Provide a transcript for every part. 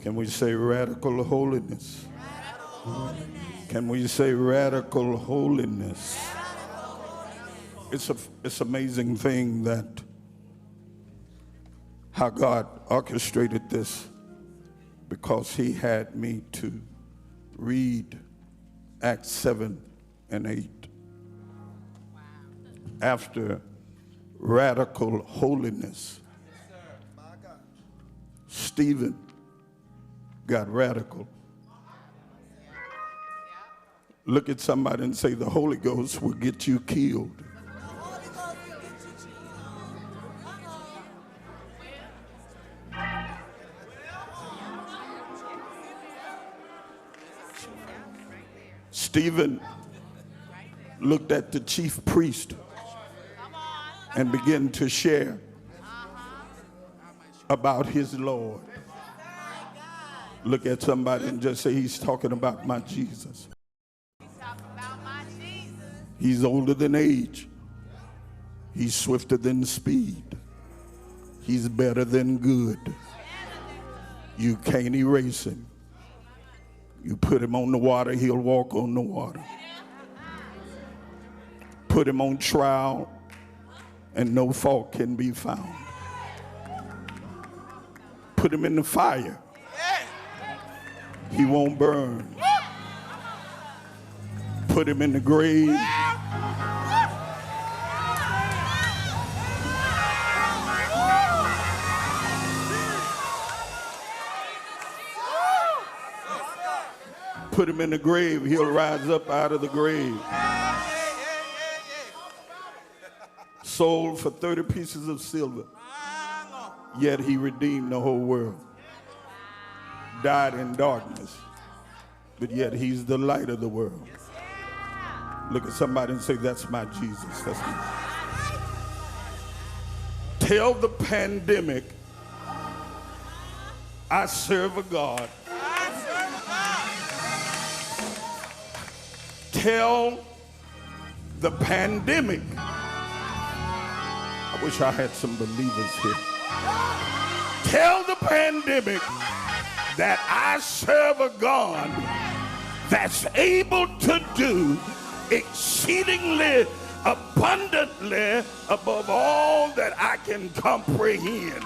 Can we say radical holiness? Can we say radical holiness? It's amazing thing that how God orchestrated this, because he had me to read Acts 7 and 8. After radical holiness, Stephen got radical. Look at somebody and say, the Holy Ghost will get you killed. Stephen looked at the chief priest and began to share about his Lord. Look at somebody and just say, he's talking about my Jesus. He's older than age. He's swifter than speed. He's better than good. You can't erase him. You put him on the water, he'll walk on the water. Put him on trial, and no fault can be found. Put him in the fire. He won't burn. Put him in the grave. Put him in the grave, he'll rise up out of the grave. Sold for 30 pieces of silver, yet he redeemed the whole world. Died in darkness, but yet he's the light of the world. Look at somebody and say, that's my Jesus. That's me. Tell the pandemic, I serve a God. Tell the pandemic, I wish I had some believers here. Tell the pandemic that I serve a God that's able to do exceedingly abundantly above all that I can comprehend.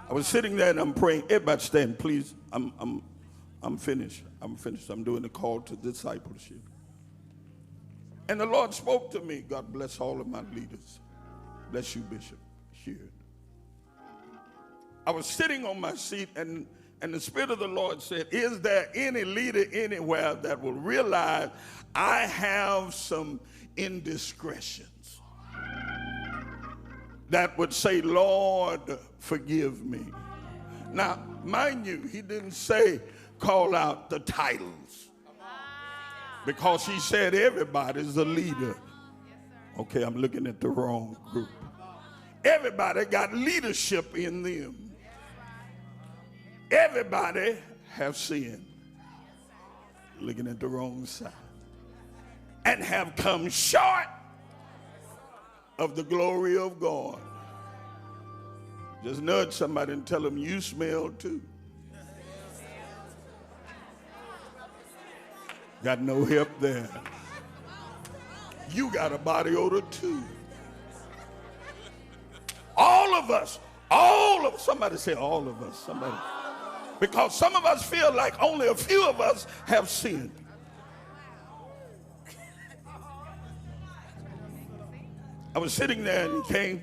I was sitting there and I'm praying. Everybody stand, please. I'm finished. I'm doing the call to discipleship. And the Lord spoke to me. God bless all of my leaders. Bless you, Bishop Sheard. I was sitting on my seat and the Spirit of the Lord said, is there any leader anywhere that will realize I have some indiscretions? That would say, Lord, forgive me. Now, mind you, he didn't say call out the titles, because he said everybody's a leader. Okay, I'm looking at the wrong group. Everybody got leadership in them. Everybody have sinned. Looking at the wrong side. And have come short of the glory of God. Just nudge somebody and tell them you smell too. Got no help there. You got a body odor too. All of us, somebody say all of us, somebody. Because some of us feel like only a few of us have sinned. I was sitting there and he came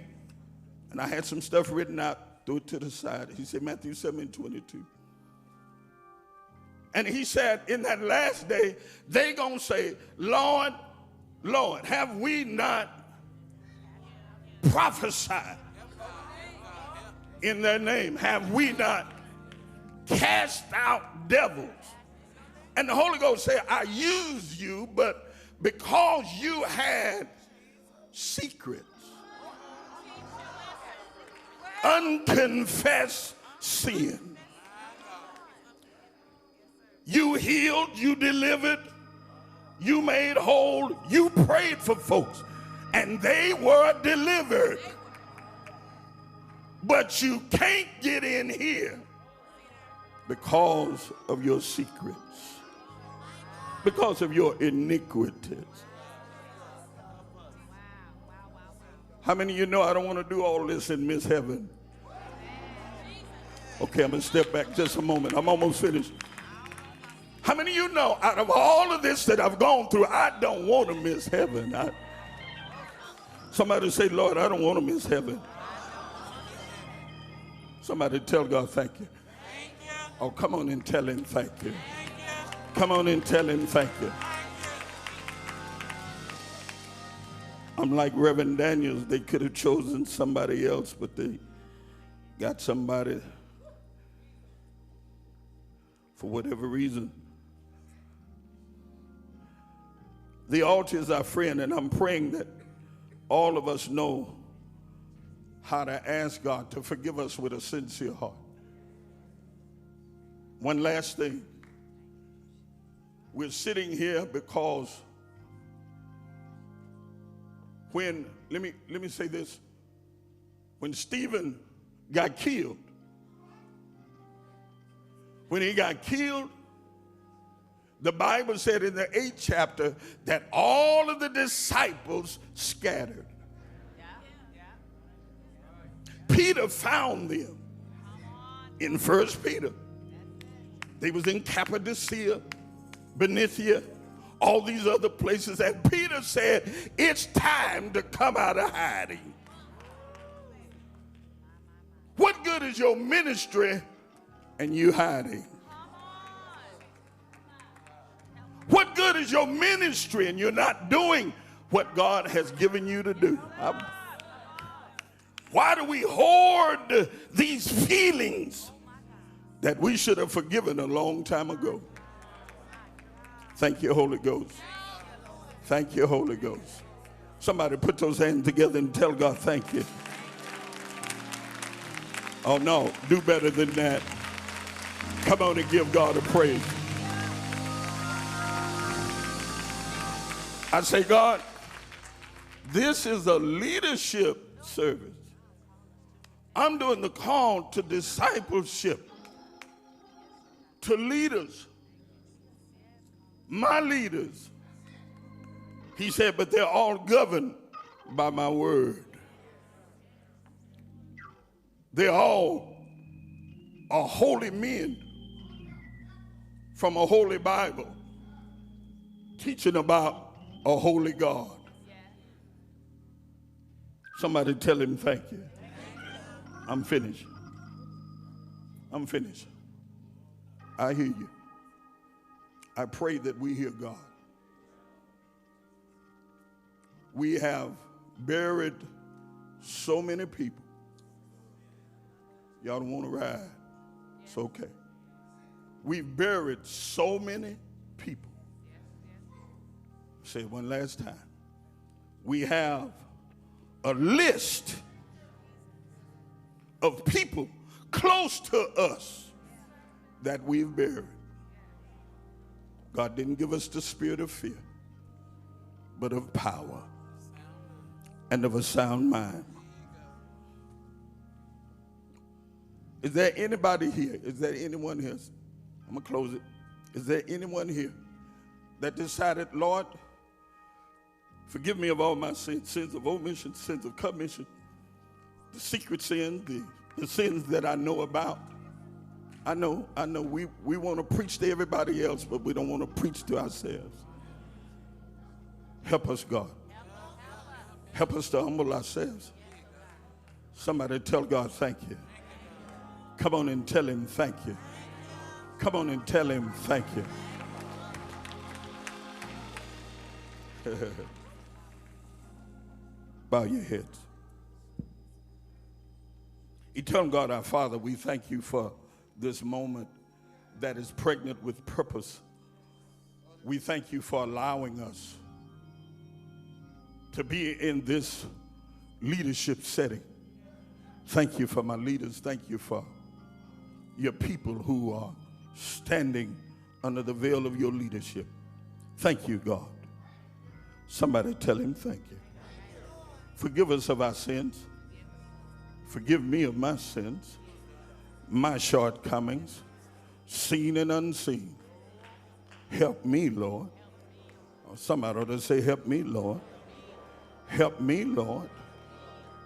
and I had some stuff written out, threw it to the side. He said, Matthew 7:22. And he said, in that last day, they gonna say, Lord, Lord, have we not prophesied in their name? Have we not cast out devils? And the Holy Ghost said, I used you, but because you had secrets, unconfessed sin, you healed, you delivered, you made whole, you prayed for folks, and they were delivered. But you can't get in here because of your secrets, because of your iniquities. How many of you know I don't want to do all this and miss heaven? Okay, I'm going to step back just a moment. I'm almost finished. How many of you know out of all of this that I've gone through, I don't want to miss heaven? Somebody say, Lord, I don't want to miss heaven. Somebody tell God, thank you. Oh, come on and tell him thank you. Come on and tell him thank you. I'm like Reverend Daniels. They could have chosen somebody else, but they got somebody for whatever reason. The altar is our friend, and I'm praying that all of us know how to ask God to forgive us with a sincere heart. One last thing. We're sitting here because when, let me say this, when Stephen got killed, when he got killed, the Bible said in the 8th chapter that all of the disciples scattered. Peter found them in 1 Peter. They was in Cappadocia, Benicia, all these other places. And Peter said, it's time to come out of hiding. What good is your ministry and you hiding? What good is your ministry and you're not doing what God has given you to do? Why do we hoard these feelings that we should have forgiven a long time ago? Thank you, Holy Ghost. Thank you, Holy Ghost. Somebody put those hands together and tell God thank you. Oh no, do better than that. Come on and give God a praise. I say, God, this is a leadership service. I'm doing the call to discipleship, to leaders, my leaders. He said, but they're all governed by my word. They all are holy men from a holy Bible, teaching about a holy God. Somebody tell him thank you. I'm finished. I'm finished. I hear you. I pray that we hear God. We have buried so many people. Y'all don't want to ride. It's okay. We've buried so many people. Say it one last time. We have a list of people close to us that we've buried. God didn't give us the spirit of fear, but of power and of a sound mind. Is there anybody here? Is there anyone here? I'm going to close it. Is there anyone here that decided, Lord, forgive me of all my sins, sins of omission, sins of commission, the secret sins, the sins that I know about. I know we want to preach to everybody else, but we don't want to preach to ourselves. Help us, God. Help us to humble ourselves. Somebody tell God thank you. Come on and tell him thank you. Come on and tell him thank you. Bow your heads. Eternal God, our Father, we thank you for this moment that is pregnant with purpose. We thank you for allowing us to be in this leadership setting. Thank you for my leaders. Thank you for your people who are standing under the veil of your leadership. Thank you, God. Somebody tell him thank you. Forgive us of our sins. Forgive me of my sins, my shortcomings, seen and unseen. Help me, Lord. Or somebody ought to say, help me, Lord. Help me, Lord.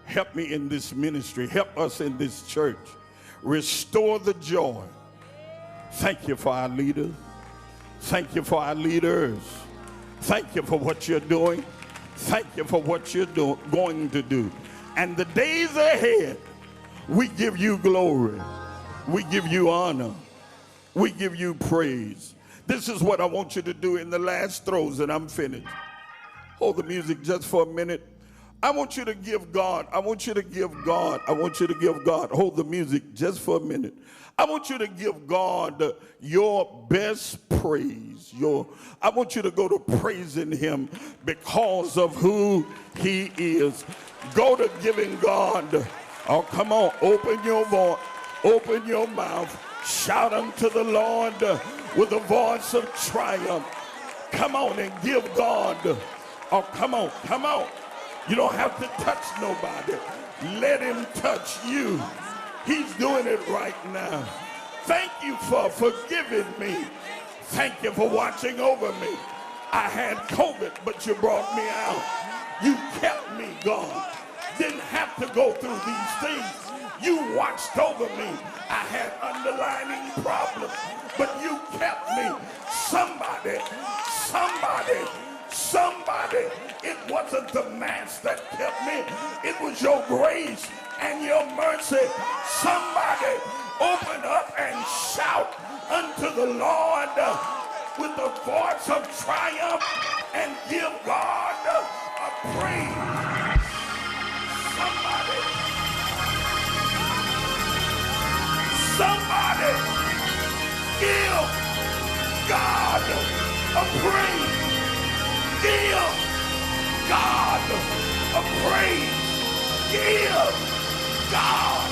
Help me in this ministry. Help us in this church. Restore the joy. Thank you for our leaders. Thank you for our leaders. Thank you for what you're doing. Thank you for what you're going to do. And the days ahead, we give you glory. We give you honor. We give you praise. This is what I want you to do in the last throws, and I'm finished. Hold the music just for a minute. I want you to give God. I want you to give God. I want you to give God. Hold the music just for a minute. I want you to give God your best praise. I want you to go to praising him because of who he is. Go to giving God. Oh, come on. Open your voice. Open your mouth. Shout unto the Lord with a voice of triumph. Come on and give God. Oh, come on. Come on. You don't have to touch nobody. Let him touch you. He's doing it right now. Thank you for forgiving me. Thank you for watching over me. I had COVID, but you brought me out. You kept me, God. Didn't have to go through these things. You watched over me. I had underlying problems, but you kept me. Somebody. It wasn't the mass that kept me. It was your grace and your mercy. Somebody open up and shout unto the Lord with the voice of triumph and give God a praise. Somebody give God a praise. Give God a praise. Give God.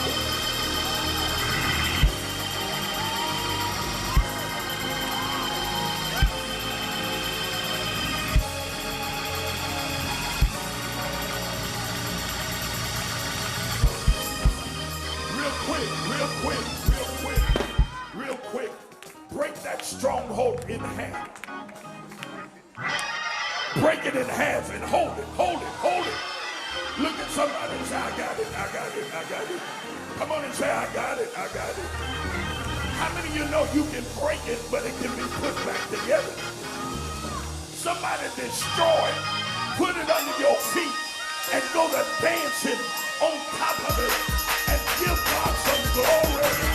Real quick. Break that stronghold in half. Break it in half and hold it. Look at somebody and say, I got it. Come on and say, I got it. How many of you know you can break it, but it can be put back together? Somebody destroy it, put it under your feet, and go to dancing on top of it, and give God some glory.